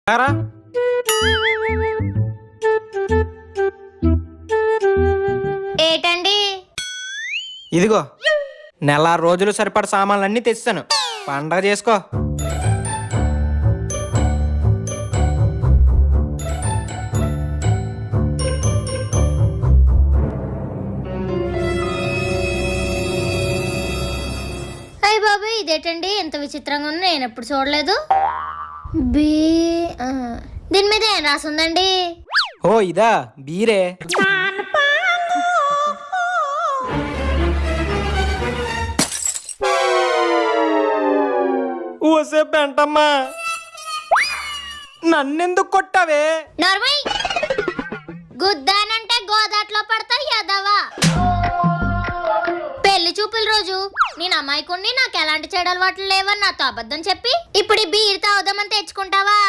రారా. ఏటండి? ఇదిగో నెల రోజులు సరిపడ సామాన్లన్నీ తెచ్చాను, పండగ చేసుకో. అయ్య బాబు, ఇదేటండి ఎంత విచిత్రంగా ఉంది, నేను ఎప్పుడు చూడలేదు. బీ దీని మీద ఏం రాసుందండి? ఓ ఇదా బీరే. ఓసే పెంటమ్మా, నన్నెందుకు కొట్టావే? నార్మల్ గుద్దానంటే గోదాట్లో పడతా యాదవా. పెళ్లి చూపుల రోజు నేను అమ్మాయికుని నాకు ఎలాంటి చెడు అలవాట్లు లేవని నాతో అబద్ధం చెప్పి ఇప్పుడు ఈ బీర్ తాగుదామని తెచ్చుకుంటావా?